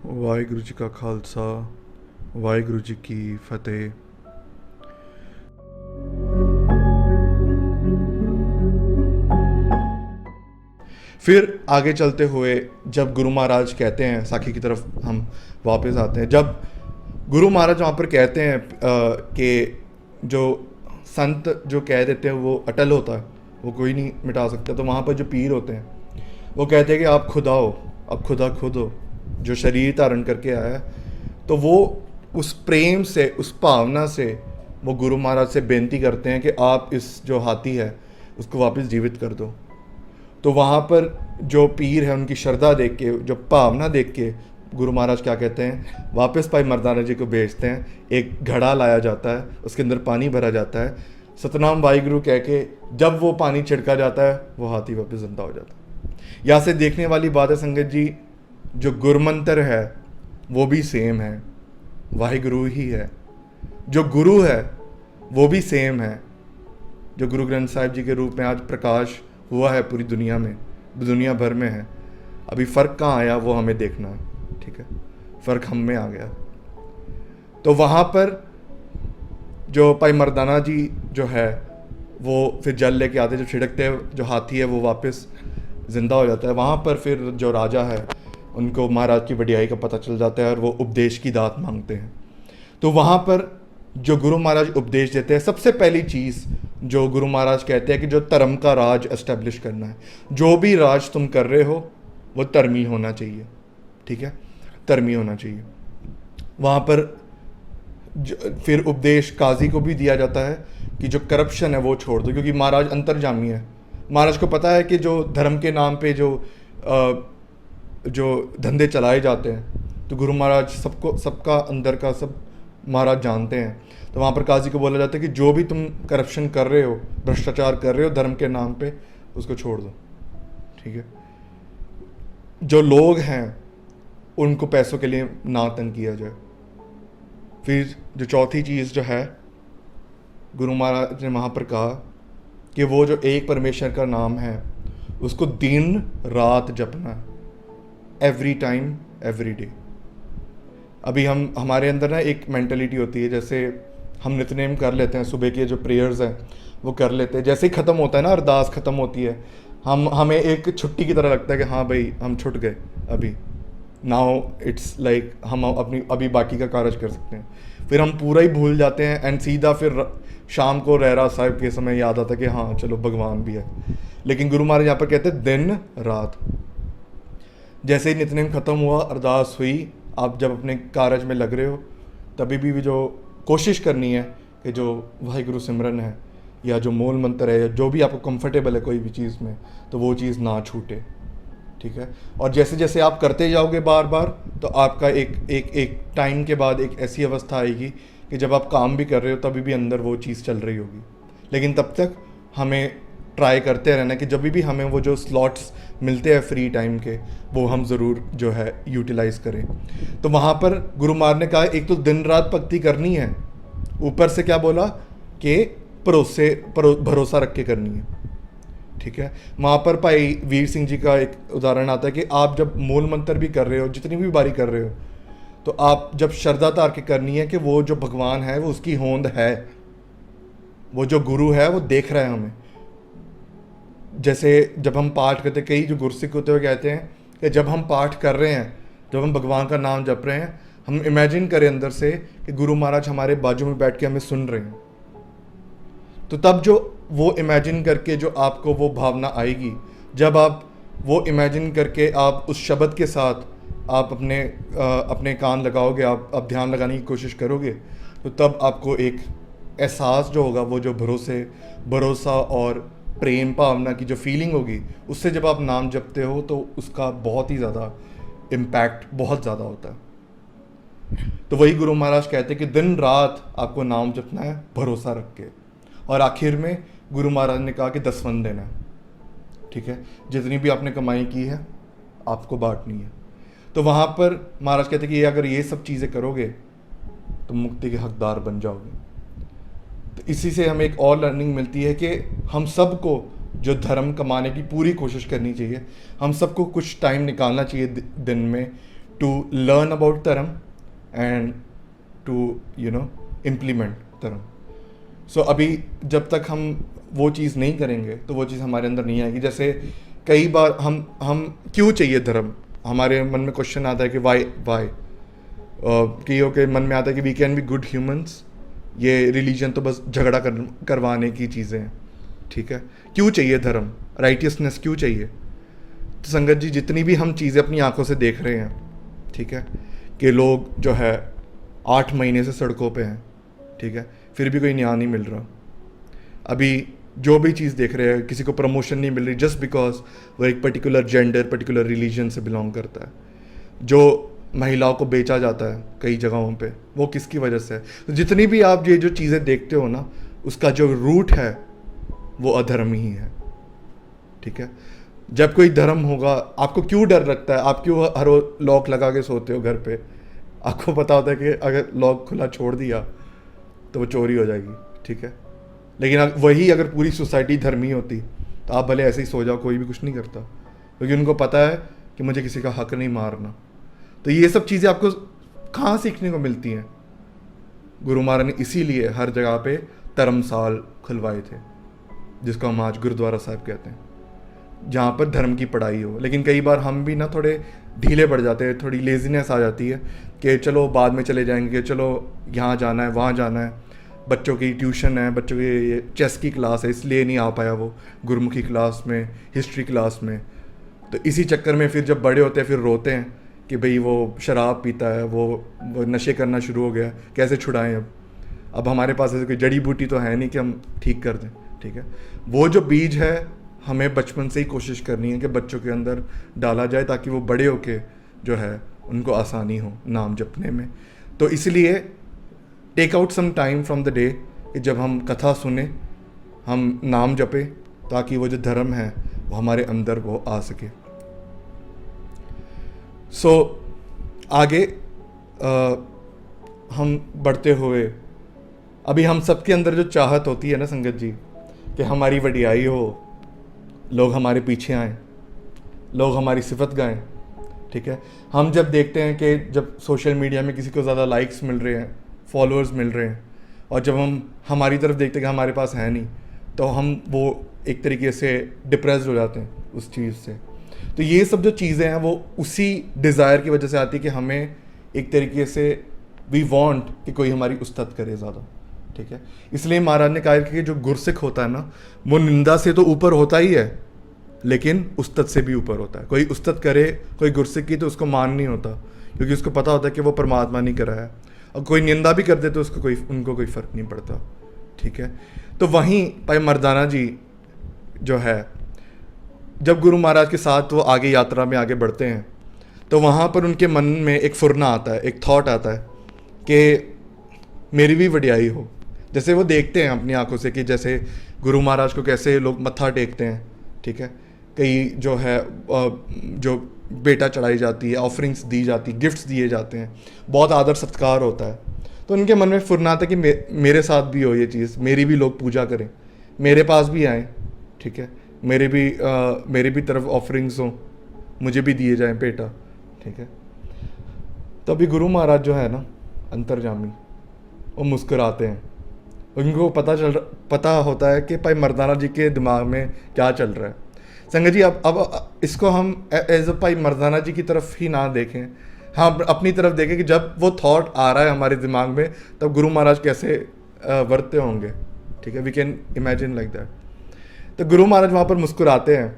वाहिगुरु जी का खालसा, वाहिगुरु जी की फतेह। फिर आगे चलते हुए जब गुरु महाराज कहते हैं, साखी की तरफ हम वापस आते हैं, जब गुरु महाराज वहाँ पर कहते हैं कि जो संत जो कह देते हैं वो अटल होता है, वो कोई नहीं मिटा सकता। तो वहाँ पर जो पीर होते हैं वो कहते हैं कि आप खुदा हो, अब खुदा खुद हो जो शरीर धारण करके आया है। तो वो उस प्रेम से, उस भावना से वो गुरु महाराज से बेनती करते हैं कि आप इस जो हाथी है उसको वापस जीवित कर दो। तो वहाँ पर जो पीर है उनकी श्रद्धा देख के, जो भावना देख के गुरु महाराज क्या कहते हैं, वापस भाई मर्दाना जी को भेजते हैं। एक घड़ा लाया जाता है, उसके अंदर पानी भरा जाता है, सतनाम वाहिगुरु कह के जब वो पानी छिड़का जाता है वो हाथी वापस जिंदा हो जाता है। यहाँ से देखने वाली बात है संगत जी, जो गुरमंत्र है वो भी सेम है, वाहिगुरु ही है। जो गुरु है वो भी सेम है, जो गुरु ग्रंथ साहिब जी के रूप में आज प्रकाश हुआ है पूरी दुनिया में, दुनिया भर में है। अभी फ़र्क कहाँ आया वो हमें देखना है, ठीक है, फ़र्क हम में आ गया। तो वहाँ पर जो भाई मर्दाना जी जो है वो फिर जल लेके आते, जो छिड़कते हैं, जो हाथी है वो वापस ज़िंदा हो जाता है। वहाँ पर फिर जो राजा है उनको महाराज की वडियाई का पता चल जाता है और वो उपदेश की दात मांगते हैं। तो वहाँ पर जो गुरु महाराज उपदेश देते हैं, सबसे पहली चीज़ जो गुरु महाराज कहते हैं कि जो धर्म का राज एस्टेब्लिश करना है, जो भी राज तुम कर रहे हो वो धर्मी होना चाहिए, ठीक है, धर्मी होना चाहिए। वहाँ पर फिर उपदेश काजी को भी दिया जाता है कि जो करप्शन है वो छोड़ दो, क्योंकि महाराज अंतर्जामी है। महाराज को पता है कि जो धर्म के नाम पे जो धंधे चलाए जाते हैं, तो गुरु महाराज सबको, सबका अंदर का सब महाराज जानते हैं। तो वहाँ पर काजी को बोला जाता है कि जो भी तुम करप्शन कर रहे हो, भ्रष्टाचार कर रहे हो धर्म के नाम पे, उसको छोड़ दो, ठीक है। जो लोग हैं उनको पैसों के लिए ना तंग किया जाए। फिर जो चौथी चीज़ जो है, गुरु महाराज ने वहाँ पर कहा कि वो जो एक परमेश्वर का नाम है उसको दिन रात जपना है, एवरी टाइम एवरी डे। अभी हमारे अंदर ना एक मेंटलिटी होती है, जैसे हम नित्यनेम कर लेते हैं, सुबह के जो प्रेयर्स हैं वो कर लेते हैं, जैसे ही ख़त्म होता है ना, अरदास ख़त्म होती है, हमें एक छुट्टी की तरह लगता है कि हाँ भाई हम छुट गए, अभी नाउ इट्स लाइक हम अपनी अभी बाकी का कार्य कर सकते हैं। फिर हम पूरा ही भूल जाते हैं एंड सीधा फिर शाम को रहरा साहिब के समय याद आता है कि हाँ चलो भगवान भी है। लेकिन गुरु महाराज यहाँ पर कहते हैं दिन रात। जैसे ही नित्यनेम ख़त्म हुआ, अरदास हुई, आप जब अपने कार्य में लग रहे हो तभी भी जो कोशिश करनी है कि जो वाहिगुरु सिमरन है या जो मूल मंत्र है या जो भी आपको कंफर्टेबल है कोई भी चीज़ में, तो वो चीज़ ना छूटे, ठीक है। और जैसे जैसे आप करते जाओगे बार बार, तो आपका एक टाइम के बाद एक ऐसी अवस्था आएगी कि जब आप काम भी कर रहे हो तभी भी अंदर वो चीज़ चल रही होगी। लेकिन तब तक हमें ट्राई करते रहना कि जब भी हमें वो जो स्लॉट्स मिलते हैं फ्री टाइम के, वो हम ज़रूर जो है यूटिलाइज़ करें। तो वहाँ पर गुरु महाराज ने कहा एक तो दिन रात भक्ति करनी है, ऊपर से क्या बोला कि भरोसा रख के करनी है, ठीक है। वहाँ पर भाई वीर सिंह जी का एक उदाहरण आता है कि आप जब मूल मंत्र भी कर रहे हो, जितनी भी बारी कर रहे हो, तो आप जब श्रद्धा तार के करनी है कि वो जो भगवान है वो उसकी होंद है, वो जो गुरु है वो देख रहा है हमें। जैसे जब हम पाठ करते, कई जो गुरसिक होते हुए कहते हैं कि जब हम पाठ कर रहे हैं, जब हम भगवान का नाम जप रहे हैं, हम इमेजिन करें अंदर से कि गुरु महाराज हमारे बाजू में बैठ के हमें सुन रहे हैं। तो तब जो वो इमेजिन करके जो आपको वो भावना आएगी, जब आप वो इमेजिन करके आप उस शब्द के साथ आप अपने कान लगाओगे, आप ध्यान लगाने की कोशिश करोगे, तो तब आपको एक एहसास जो होगा, वो जो भरोसा और प्रेम भावना की जो फीलिंग होगी, उससे जब आप नाम जपते हो तो उसका बहुत ही ज़्यादा इम्पैक्ट बहुत ज़्यादा होता है। तो वही गुरु महाराज कहते हैं कि दिन रात आपको नाम जपना है, भरोसा रख के। और आखिर में गुरु महाराज ने कहा कि दसवन देना है, ठीक है, जितनी भी आपने कमाई की है आपको बांटनी है। तो वहाँ पर महाराज कहते हैं कि अगर ये सब चीज़ें करोगे तो मुक्ति के हकदार बन जाओगे। तो इसी से हमें एक और लर्निंग मिलती है कि हम सबको जो धर्म कमाने की पूरी कोशिश करनी चाहिए, हम सबको कुछ टाइम निकालना चाहिए दिन में to learn about Dharam and to implement Dharam. So अभी जब तक हम वो चीज़ नहीं करेंगे तो वो चीज़ हमारे अंदर नहीं आएगी. जैसे कई बार हम क्यों चाहिए धर्म, हमारे मन में क्वेश्चन आता है कि वाई कि मन में आता है कि we can be good humans, ये रिलीजन तो बस झगड़ा करवाने की चीज़ें हैं. ठीक है, क्यों चाहिए धर्म, राइटियसनेस क्यों चाहिए? तो संगत जी, जितनी भी हम चीज़ें अपनी आंखों से देख रहे हैं, ठीक है, कि लोग जो है 8 महीने से सड़कों पे हैं, ठीक है, फिर भी कोई न्याय नहीं मिल रहा. अभी जो भी चीज़ देख रहे हैं, किसी को प्रमोशन नहीं मिल रही जस्ट बिकॉज वो एक पर्टिकुलर जेंडर, पर्टिकुलर रिलीजन से बिलोंग करता है. जो महिलाओं को बेचा जाता है कई जगहों पे, वो किसकी वजह से है? तो जितनी भी आप ये जो चीज़ें देखते हो ना, उसका जो रूट है वो अधर्म ही है. ठीक है, जब कोई धर्म होगा, आपको क्यों डर लगता है? आप क्यों हर रोज लॉक लगा के सोते हो घर पे? आपको पता होता है कि अगर लॉक खुला छोड़ दिया तो वो चोरी हो जाएगी. ठीक है, लेकिन वही अगर पूरी सोसाइटी धर्मी होती तो आप भले ऐसे ही सो जाओ, कोई भी कुछ नहीं करता, क्योंकि उनको पता है कि मुझे किसी का हक नहीं मारना. तो ये सब चीज़ें आपको कहाँ सीखने को मिलती हैं? गुरु महाराज ने इसीलिए हर जगह पे धर्मसाल खुलवाए थे, जिसको हम आज गुरुद्वारा साहिब कहते हैं, जहाँ पर धर्म की पढ़ाई हो. लेकिन कई बार हम भी ना थोड़े ढीले पड़ जाते हैं, थोड़ी लेजीनेस आ जाती है कि चलो बाद में चले जाएंगे, चलो यहाँ जाना है, वहाँ जाना है, बच्चों की ट्यूशन है, बच्चों की चेस की क्लास है, इसलिए नहीं आ पाया वो गुरुमुखी क्लास में, हिस्ट्री क्लास में. तो इसी चक्कर में फिर जब बड़े होते हैं फिर रोते हैं कि भाई वो शराब पीता है, वो नशे करना शुरू हो गया, कैसे छुड़ाएं? अब हमारे पास ऐसे कोई जड़ी बूटी तो है नहीं कि हम ठीक कर दें. ठीक है, वो जो बीज है हमें बचपन से ही कोशिश करनी है कि बच्चों के अंदर डाला जाए, ताकि वो बड़े होके जो है उनको आसानी हो नाम जपने में. तो इसलिए take out some time from the day कि जब हम कथा सुने, हम नाम जपे, ताकि वो जो धर्म है वो हमारे अंदर वो आ सके. सो आगे हम बढ़ते हुए, अभी हम सबके अंदर जो चाहत होती है ना संगत जी, कि हमारी वडियाई हो, लोग हमारे पीछे आएँ, लोग हमारी सिफत गाएं. ठीक है, हम जब देखते हैं कि जब सोशल मीडिया में किसी को ज़्यादा लाइक्स मिल रहे हैं, फॉलोअर्स मिल रहे हैं, और जब हम हमारी तरफ देखते हैं कि हमारे पास है नहीं, तो हम वो एक तरीके से डिप्रेस्ड हो जाते हैं उस चीज़ से. तो ये सब जो चीज़ें हैं वो उसी डिज़ायर की वजह से आती है कि हमें एक तरीके से वी वांट कि कोई हमारी उस्तत करे ज़्यादा. ठीक है, इसलिए महाराज ने कहा कि जो गुरसिख होता है ना, वो निंदा से तो ऊपर होता ही है, लेकिन उस्तत से भी ऊपर होता है. कोई उस्तत करे कोई गुरसिख की तो उसको मान नहीं होता, क्योंकि उसको पता होता है कि वो परमात्मा नहीं कर रहा है. और कोई निंदा भी कर दे तो उनको कोई फ़र्क नहीं पड़ता. ठीक है, तो वहीं भाई मर्दाना जी जो है, जब गुरु महाराज के साथ वो आगे यात्रा में आगे बढ़ते हैं, तो वहाँ पर उनके मन में एक फुरना आता है, एक थॉट आता है कि मेरी भी वडियाई हो. जैसे वो देखते हैं अपनी आंखों से कि जैसे गुरु महाराज को कैसे लोग मत्था टेकते हैं. ठीक है, कई जो है जो बेटा चढ़ाई जाती है, ऑफरिंग्स दी जाती, गिफ्ट्स दिए जाते हैं, बहुत आदर सत्कार होता है. तो उनके मन में फुरना आता है कि मेरे साथ भी हो ये चीज़, मेरी भी लोग पूजा करें, मेरे पास भी आएँ. ठीक है, मेरे भी तरफ ऑफरिंग्स हों, मुझे भी दिए जाएं बेटा. ठीक है, तो अभी गुरु महाराज जो है ना अंतर्जामी, वो मुस्कुराते हैं. उनको पता होता है कि भाई मर्दाना जी के दिमाग में क्या चल रहा है. संगत जी, अब इसको हम एज अ भाई मर्दाना जी की तरफ ही ना देखें, हाँ अपनी तरफ देखें कि जब वो थॉट आ रहा है हमारे दिमाग में, तब गुरु महाराज कैसे वर्तते होंगे. ठीक है, we can imagine like that. तो गुरु महाराज वहाँ पर मुस्कुराते हैं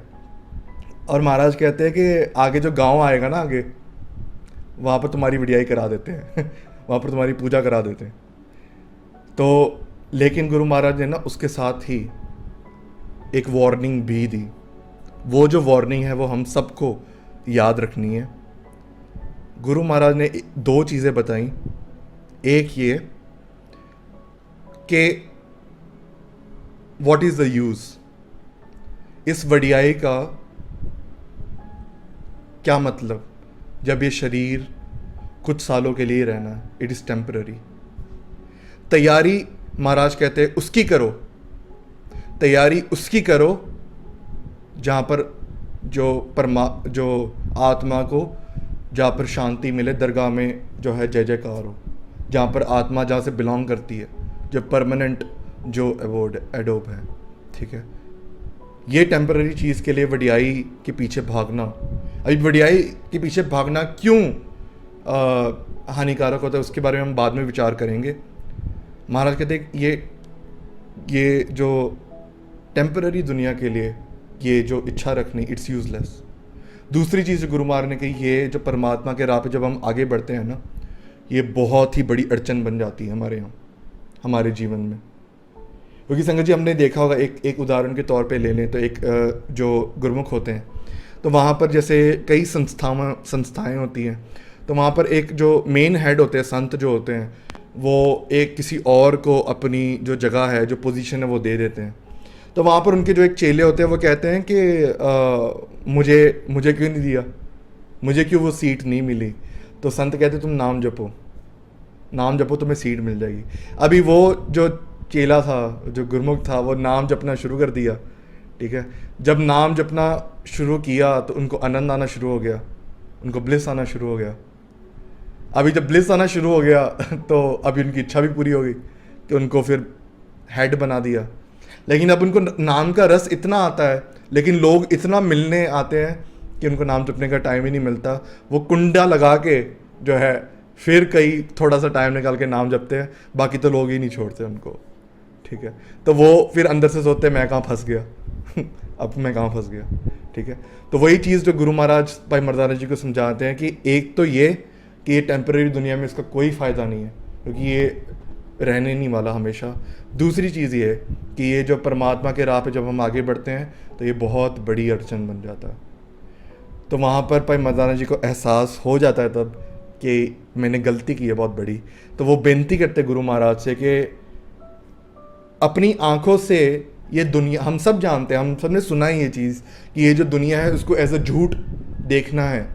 और महाराज कहते हैं कि आगे जो गांव आएगा ना, आगे वहाँ पर तुम्हारी वडियाई करा देते हैं वहाँ पर तुम्हारी पूजा करा देते हैं. तो लेकिन गुरु महाराज ने ना उसके साथ ही एक वार्निंग भी दी. वो जो वार्निंग है वो हम सबको याद रखनी है. गुरु महाराज ने 2 चीज़ें बताई. एक ये कि व्हाट इज़ द यूज़, इस वडियाई का क्या मतलब, जब ये शरीर कुछ सालों के लिए रहना है, इट इज़ टेम्पररी. तैयारी महाराज कहते हैं उसकी करो, तैयारी उसकी करो जहाँ पर जो आत्मा को जहाँ पर शांति मिले, दरगाह में जो है जय जयकार हो, जहाँ पर आत्मा जहाँ से बिलोंग करती है, जो परमानेंट जो अवॉर्ड एडोब है, ठीक है। ये टेम्पररी चीज़ के लिए वडियाई के पीछे भागना, अभी वडियाई के पीछे भागना क्यों हानिकारक होता है उसके बारे में हम बाद में विचार करेंगे। महाराज कहते हैं ये जो टेम्पररी दुनिया के लिए ये जो इच्छा रखनी, इट्स यूजलेस। दूसरी चीज़ जो गुरु महाराज ने कही, ये जो परमात्मा के राह पे जब हम आगे बढ़ते हैं ना, ये बहुत ही बड़ी अड़चन बन जाती है हमारे यहाँ, हमारे जीवन में। क्योंकि संगत जी, हमने देखा होगा, एक उदाहरण के तौर पे ले लें तो एक जो गुरुमुख होते हैं, तो वहाँ पर जैसे कई संस्थाएं होती हैं, तो वहाँ पर एक जो मेन हेड होते हैं, संत जो होते हैं, वो एक किसी और को अपनी जो जगह है, जो पोजीशन है, वो दे देते हैं। तो वहाँ पर उनके जो एक चेले होते हैं वो कहते हैं कि मुझे क्यों नहीं दिया, मुझे क्यों वो सीट नहीं मिली। तो संत कहते तुम नाम जपो तुम्हें सीट मिल जाएगी। अभी वो जो चेला था, जो गुरुमुख था, वो नाम जपना शुरू कर दिया, ठीक है। जब नाम जपना शुरू किया तो उनको आनंद आना शुरू हो गया, उनको ब्लिस आना शुरू हो गया। अभी जब ब्लिस आना शुरू हो गया तो अभी उनकी इच्छा भी पूरी हो गई कि उनको फिर हेड बना दिया। लेकिन अब उनको नाम का रस इतना आता है, लेकिन लोग इतना मिलने आते हैं कि उनको नाम जपने का टाइम ही नहीं मिलता। वो कुंडा लगा के जो है फिर कई थोड़ा सा टाइम निकाल के नाम जपते हैं, बाकी तो लोग ही नहीं छोड़ते उनको, ठीक है। तो वो फिर अंदर से सोचते हैं मैं कहाँ फंस गया अब मैं कहाँ फंस गया, ठीक है। तो वही चीज़ जो गुरु महाराज भाई मर्दाना जी को समझाते हैं कि एक तो ये कि ये टेम्परेरी दुनिया में इसका कोई फ़ायदा नहीं है, क्योंकि ये रहने नहीं वाला हमेशा। दूसरी चीज़ ये है कि ये जो परमात्मा के राह पे जब हम आगे बढ़ते हैं तो ये बहुत बड़ी अड़चन बन जाता है। तो वहाँ पर भाई मर्दाना जी को एहसास हो जाता है तब कि मैंने गलती की है बहुत बड़ी। तो वो बेनती करते गुरु महाराज से कि अपनी आंखों से ये दुनिया, हम सब जानते हैं, हम सब ने सुना है ये चीज़ कि ये जो दुनिया है उसको एज अ झूठ देखना है,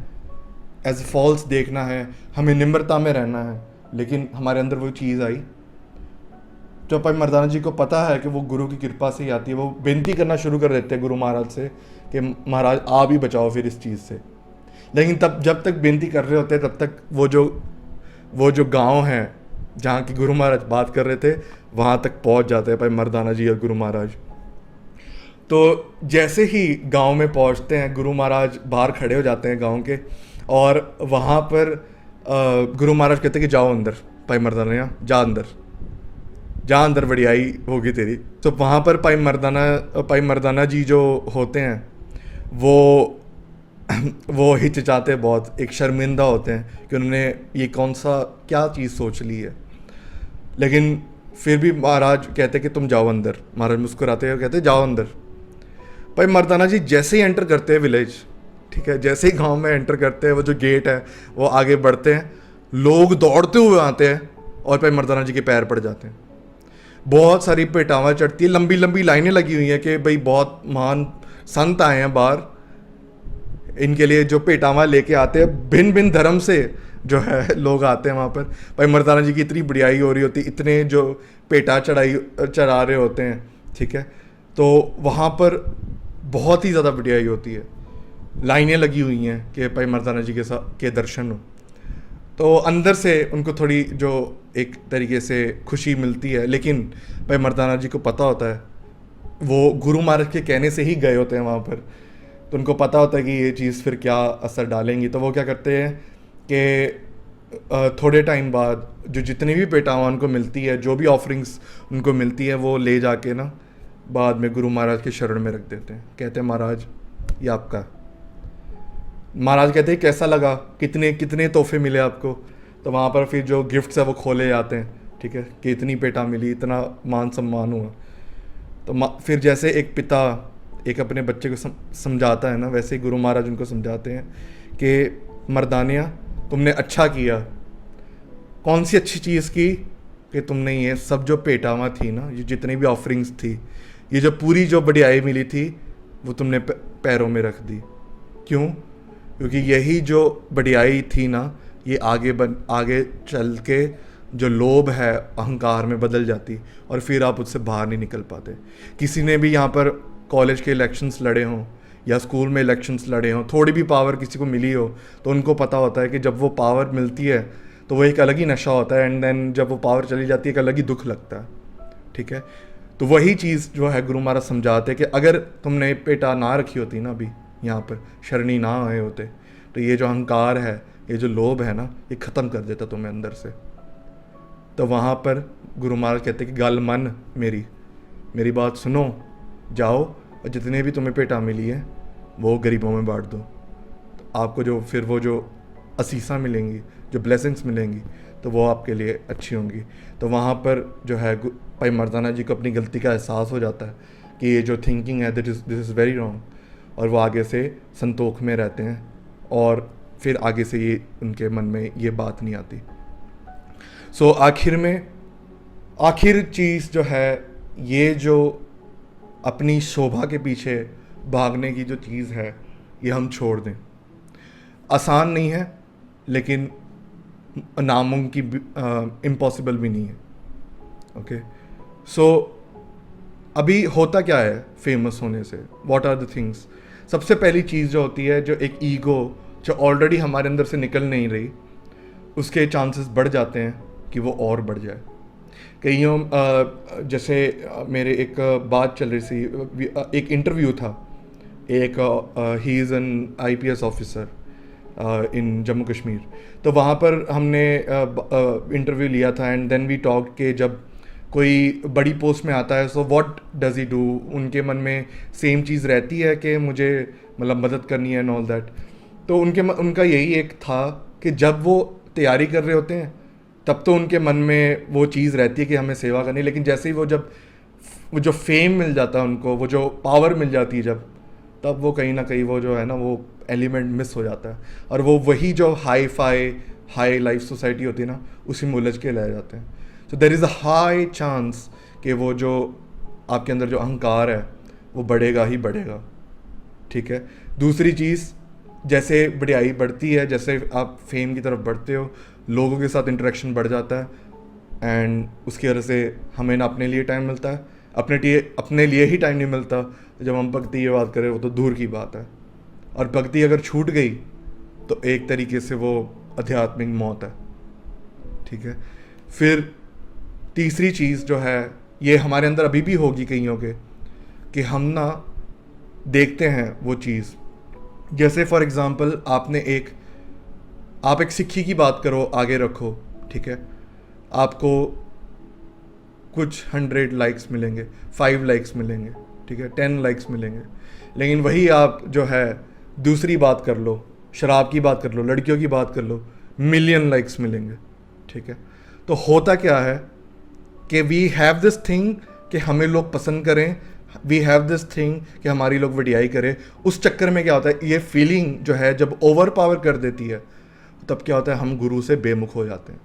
एज फॉल्स देखना है, हमें निम्रता में रहना है। लेकिन हमारे अंदर वो चीज़ आई जो भाई मर्दाना जी को पता है कि वो गुरु की कृपा से ही आती है। वो बेनती करना शुरू कर देते हैं गुरु महाराज से कि महाराज आप ही बचाओ फिर इस चीज़ से। लेकिन तब जब तक बेनती कर रहे होते हैं तब तक वो जो गांव है जहाँ की गुरु महाराज बात कर रहे थे वहाँ तक पहुँच जाते हैं भाई मर्दाना जी और गुरु महाराज। तो जैसे ही गांव में पहुँचते हैं, गुरु महाराज बाहर खड़े हो जाते हैं गांव के, और वहाँ पर गुरु महाराज कहते हैं कि जाओ अंदर भाई मर्दाना, जा अंदर वडियाई होगी तेरी। तो वहाँ पर भाई मर्दाना जी जो होते हैं वो हिचकिचाते बहुत, एक शर्मिंदा होते हैं कि उन्होंने ये कौन सा क्या चीज़ सोच ली है। लेकिन फिर भी महाराज कहते कि तुम जाओ अंदर। महाराज मुस्कुराते हुए कहते जाओ अंदर। भाई मर्दाना जी जैसे ही एंटर करते हैं विलेज, ठीक है, जैसे ही गांव में एंटर करते हैं, वो जो गेट है वो आगे बढ़ते हैं, लोग दौड़ते हुए आते हैं और भाई मर्दाना जी के पैर पड़ जाते हैं। बहुत सारी पेटावां चढ़ती है, लंबी लंबी लाइनें लगी हुई हैं कि भाई बहुत महान संत आए हैं बाहर, इनके लिए जो पेटावां लेके आते हैं, भिन्न भिन्न धर्म से जो है लोग आते हैं वहाँ पर। भाई मर्दाना जी की इतनी बढ़ियाई हो रही होती, इतने जो पेटा चढ़ा रहे होते हैं, ठीक है। तो वहाँ पर बहुत ही ज़्यादा बढ़ियाई होती है, लाइनें लगी हुई हैं कि भाई मर्दाना जी के दर्शन हो। तो अंदर से उनको थोड़ी जो एक तरीके से खुशी मिलती है, लेकिन भाई मर्दाना जी को पता होता है, वो गुरु महाराज के कहने से ही गए होते हैं वहाँ पर, तो उनको पता होता है कि ये चीज़ फिर क्या असर डालेंगी। तो वो क्या करते हैं कि थोड़े टाइम बाद जो जितनी भी पेटावां उनको मिलती है, जो भी ऑफरिंग्स उनको मिलती है, वो ले जाके ना बाद में गुरु महाराज के शरण में रख देते हैं। कहते हैं महाराज ये आपका। महाराज कहते हैं कैसा लगा, कितने कितने तोहफे मिले आपको। तो वहाँ पर फिर जो गिफ्ट्स है वो खोले जाते हैं, ठीक है, कि इतनी पेटा मिली, इतना मान सम्मान हुआ। तो फिर जैसे एक पिता एक अपने बच्चे को समझाता है ना, वैसे ही गुरु महाराज उनको समझाते हैं कि मर्दानिया तुमने अच्छा किया। कौन सी अच्छी चीज़ की कि तुमने ये सब जो पेटावां थी ना, ये जितनी भी ऑफरिंग्स थी, ये जो पूरी जो बढ़ियाई मिली थी, वो तुमने पैरों में रख दी। क्यों? क्योंकि यही जो बढ़ियाई थी ना, ये आगे चल के जो लोभ है अहंकार में बदल जाती और फिर आप उससे बाहर नहीं निकल पाते। किसी ने भी यहाँ पर कॉलेज के इलेक्शंस लड़े हों या स्कूल में इलेक्शंस लड़े हों, थोड़ी भी पावर किसी को मिली हो, तो उनको पता होता है कि जब वो पावर मिलती है तो वो एक अलग ही नशा होता है, एंड देन जब वो पावर चली जाती है एक अलग ही दुख लगता है। ठीक है, तो वही चीज़ जो है गुरु महाराज समझाते हैं कि अगर तुमने पेटा ना रखी होती ना अभी यहाँ पर, शरणी ना आए होते, तो ये जो अहंकार है, ये जो लोभ है ना, ये ख़त्म कर देता तुम्हें अंदर से। तो वहाँ पर गुरु महाराज कहते हैं कि गल मन मेरी बात सुनो, जाओ और जितने भी तुम्हें पेटा मिली है वो गरीबों में बांट दो, तो आपको जो फिर वो जो असीसा मिलेंगी, जो ब्लेसिंग्स मिलेंगी, तो वो आपके लिए अच्छी होंगी। तो वहाँ पर जो है भाई मर्दाना जी को अपनी गलती का एहसास हो जाता है कि ये जो थिंकिंग है दिस इज़ वेरी रॉन्ग, और वो आगे से संतोख में रहते हैं और फिर आगे से ये उनके मन में ये बात नहीं आती। सो आखिर चीज़ जो है, ये जो अपनी शोभा के पीछे भागने की जो चीज़ है, ये हम छोड़ दें। आसान नहीं है, लेकिन नामुमकिन, इम्पॉसिबल भी नहीं है। ओके, सो अभी होता क्या है फेमस होने से, व्हाट आर द थिंग्स? सबसे पहली चीज़ जो होती है, जो एक ईगो जो ऑलरेडी हमारे अंदर से निकल नहीं रही, उसके चांसेस बढ़ जाते हैं कि वो और बढ़ जाए। जैसे मेरे एक बात चल रही थी, एक इंटरव्यू था, एक he is an IPS officer in Jammu Kashmir. तो वहाँ पर हमने इंटरव्यू लिया था, एंड देन वी टॉक के जब कोई बड़ी पोस्ट में आता है, so what does he do, उनके मन में सेम चीज़ रहती है कि मुझे मतलब मदद करनी है एंड ऑल दैट। तो उनका यही एक था कि जब वो तैयारी कर रहे होते हैं तब तो उनके मन में वो चीज़ रहती है कि हमें सेवा करनी, लेकिन जैसे ही वो जो फेम मिल जाता है उनको, वो जो पावर मिल जाती है जब, तब वो कहीं ना कहीं वो जो है ना, वो एलिमेंट मिस हो जाता है, और वो वही जो हाई लाइफ सोसाइटी होती है ना, उसी में उलझ के रह जाते हैं। So there is a high chance कि वो जो आपके अंदर जो अहंकार है वो बढ़ेगा ही बढ़ेगा। ठीक है, दूसरी चीज़, जैसे बढ़ाई बढ़ती है, जैसे आप फेम की तरफ बढ़ते हो, लोगों के साथ इंटरेक्शन बढ़ जाता है, एंड उसकी वजह से हमें ना अपने लिए टाइम मिलता है, अपने लिए ही टाइम नहीं मिलता। जब हम भक्ति की बात करें वो तो दूर की बात है, और भक्ति अगर छूट गई तो एक तरीके से वो आध्यात्मिक मौत है। ठीक है, फिर तीसरी चीज़ जो है, ये हमारे अंदर अभी भी होगी कईयों के, कि हम ना देखते हैं वो चीज़, जैसे फॉर एग्ज़ाम्पल आप एक सिक्की की बात करो, आगे रखो, ठीक है, आपको कुछ 100 लाइक्स मिलेंगे, 5 लाइक्स मिलेंगे, ठीक है, 10 लाइक्स मिलेंगे, लेकिन वही आप जो है दूसरी बात कर लो, शराब की बात कर लो, लड़कियों की बात कर लो, मिलियन लाइक्स मिलेंगे। ठीक है, तो होता क्या है कि वी हैव दिस थिंग कि हमें लोग पसंद करें, वी हैव दिस थिंग कि हमारी लोग वडियाई करें। उस चक्कर में क्या होता है, ये फीलिंग जो है जब ओवर पावर कर देती है, तब क्या होता है, हम गुरु से बेमुख हो जाते हैं।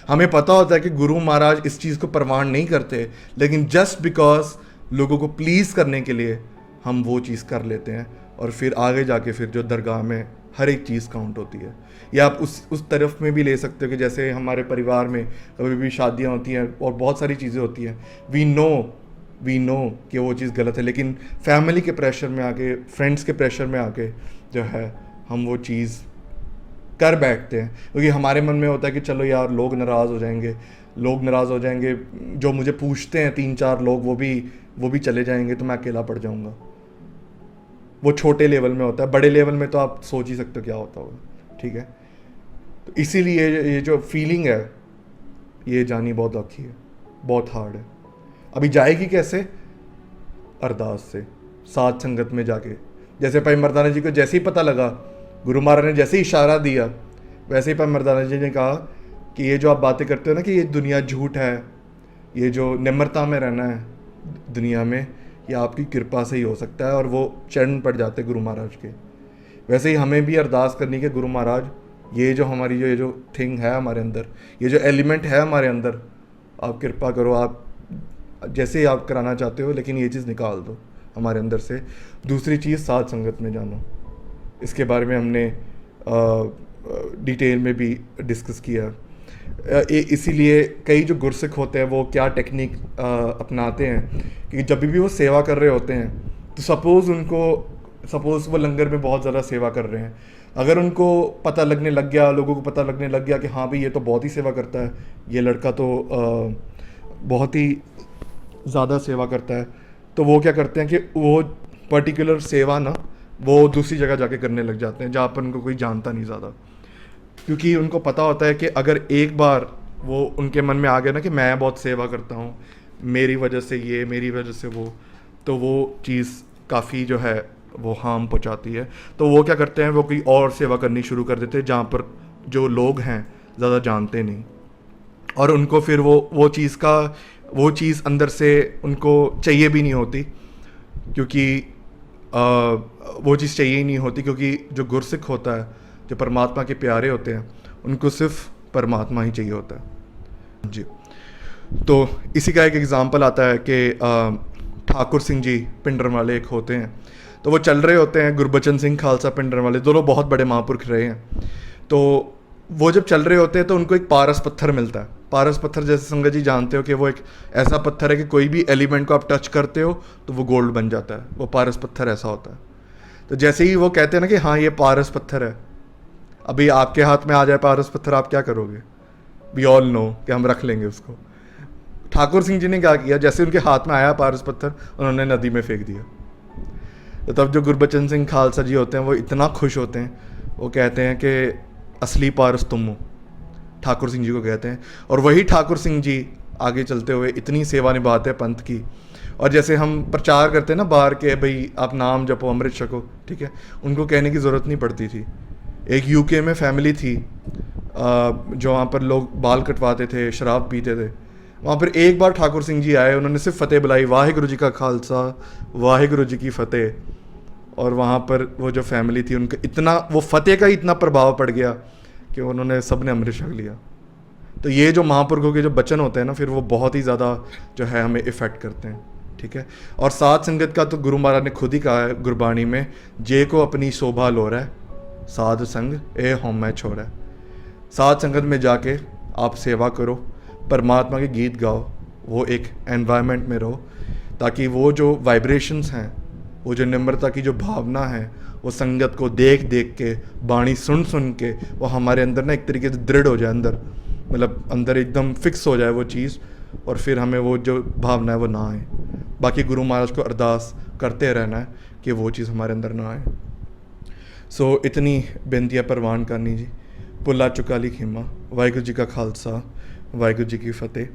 हमें पता होता है कि गुरु महाराज इस चीज़ को परवान नहीं करते, लेकिन जस्ट बिकॉज लोगों को प्लीज़ करने के लिए हम वो चीज़ कर लेते हैं, और फिर आगे जाके फिर जो दरगाह में हर एक चीज़ काउंट होती है। या आप उस तरफ में भी ले सकते हो कि जैसे हमारे परिवार में कभी भी शादियाँ होती हैं और बहुत सारी चीज़ें होती हैं, वी नो कि वो चीज़ गलत है, लेकिन फैमिली के प्रेशर में आके, फ्रेंड्स के प्रेशर में आके जो है हम वो चीज़ कर बैठते हैं, क्योंकि हमारे मन में होता है कि चलो यार लोग नाराज़ हो जाएंगे, जो मुझे पूछते हैं 3-4 लोग वो भी चले जाएंगे, तो मैं अकेला पड़ जाऊंगा। वो छोटे लेवल में होता है, बड़े लेवल में तो आप सोच ही सकते हो क्या होता होगा। ठीक है, तो इसीलिए ये जो फीलिंग है, ये जानी बहुत औखी है, बहुत हार्ड है। अभी जाएगी कैसे? अरदास से, साथ संगत में जाके। जैसे भाई मर्दाना जी को जैसे ही पता लगा, गुरु महाराज ने जैसे ही इशारा दिया, वैसे ही भाई मर्दाना जी ने कहा कि ये जो आप बातें करते हो ना कि ये दुनिया झूठ है, ये जो निम्रता में रहना है दुनिया में, ये आपकी कृपा से ही हो सकता है, और वो चरण पड़ जाते गुरु महाराज के। वैसे ही हमें भी अरदास करनी कि गुरु महाराज, ये जो हमारी ये जो थिंग है हमारे अंदर, ये जो एलिमेंट है हमारे अंदर, आप कृपा करो, आप जैसे ही आप कराना चाहते हो, लेकिन ये चीज़ निकाल दो हमारे अंदर से। दूसरी चीज़, साथ संगत में जानो। इसके बारे में हमने डिटेल में भी डिस्कस किया। इसीलिए कई जो गुरसिख होते हैं वो क्या टेक्निक अपनाते हैं कि जब भी वो सेवा कर रहे होते हैं, तो सपोज़ उनको सपोज वो लंगर में बहुत ज़्यादा सेवा कर रहे हैं, अगर उनको पता लगने लग गया, लोगों को पता लगने लग गया कि हाँ भाई ये तो बहुत ही सेवा करता है, ये लड़का तो बहुत ही ज़्यादा सेवा करता है, तो वो क्या करते हैं कि वो पर्टिकुलर सेवा ना वो दूसरी जगह जाके करने लग जाते हैं जहाँ पर उनको कोई जानता नहीं ज़्यादा, क्योंकि उनको पता होता है कि अगर एक बार वो उनके मन में आ गया ना कि मैं बहुत सेवा करता हूँ, मेरी वजह से ये, मेरी वजह से वो, तो वो चीज़ काफ़ी जो है वो हार्म पहुँचाती है। तो वो क्या करते हैं, वो कोई और सेवा करनी शुरू कर देते हैं जहाँ पर जो लोग हैं ज़्यादा जानते नहीं, और उनको फिर वो चीज़ अंदर से उनको चाहिए भी नहीं होती, क्योंकि वो चीज़ चाहिए ही नहीं होती, क्योंकि जो गुरसिख होता है, जो परमात्मा के प्यारे होते हैं, उनको सिर्फ परमात्मा ही चाहिए होता है जी। तो इसी का एक एग्ज़ाम्पल आता है कि ठाकुर सिंह जी पिंडर वाले एक होते हैं, तो वो चल रहे होते हैं, गुरबचन सिंह खालसा पिंडर वाले, दोनों बहुत बड़े महापुरुष रहे हैं। तो वो जब चल रहे होते हैं तो उनको एक पारस पत्थर मिलता है। पारस पत्थर, जैसे संगत जी जानते हो कि वो एक ऐसा पत्थर है कि कोई भी एलिमेंट को आप टच करते हो तो वो गोल्ड बन जाता है, वो पारस पत्थर ऐसा होता है। तो जैसे ही वो कहते हैं ना कि हाँ ये पारस पत्थर है, अभी आपके हाथ में आ जाए पारस पत्थर, आप क्या करोगे? वी ऑल नो कि हम रख लेंगे उसको। ठाकुर सिंह जी ने क्या किया, जैसे उनके हाथ में आया पारस पत्थर, उन्होंने नदी में फेंक दिया। तो तब जो गुरबचन सिंह खालसा जी होते हैं वो इतना खुश होते हैं, वो कहते हैं कि असली पारस तुम हो, ठाकुर सिंह जी को कहते हैं। और वही ठाकुर सिंह जी आगे चलते हुए इतनी सेवा निभाते हैं पंथ की, और जैसे हम प्रचार करते हैं ना बाहर के, भाई आप नाम जपो, अमृत छको, ठीक है, उनको कहने की ज़रूरत नहीं पड़ती थी। एक यूके में फैमिली थी जो वहाँ पर लोग बाल कटवाते थे, शराब पीते थे, वहाँ पर एक बार ठाकुर सिंह जी आए, उन्होंने सिर्फ फतेह बुलाई, वाहिगुरु जी का खालसा वाहिगुरु जी की फतेह, और वहाँ पर वो जो फैमिली थी उनका इतना, वो फतेह का ही इतना प्रभाव पड़ गया कि उन्होंने सब ने अमृत छक लिया। तो ये जो महापुरुषों के जो वचन होते हैं ना, फिर वो बहुत ही ज़्यादा जो है हमें इफ़ेक्ट करते हैं, ठीक है। और साध संगत का तो गुरु महाराज ने खुद ही कहा है गुरबाणी में, जे को अपनी शोभा लो रहा है, साध संग ए होम मैं छोड़ा है। साध संगत में जाके आप सेवा करो, परमात्मा के गीत गाओ, वो एक एनवायरनमेंट में रहो, ताकि वो जो वाइब्रेशंस हैं, वो जो निम्रता की जो भावना है, वो संगत को देख देख के, बाणी सुन सुन के, वो हमारे अंदर ना एक तरीके से दृढ़ हो जाए, अंदर मतलब अंदर एकदम फिक्स हो जाए वो चीज़, और फिर हमें वो जो भावना है वो ना आए। बाकी गुरु महाराज को अरदास करते रहना है कि वो चीज़ हमारे अंदर ना आए। सो इतनी बेनतियाँ परवान करनी जी, पुला चुका ली खिमा, वाहिगुरू जी का खालसा वाहिगुरू जी की फतेह।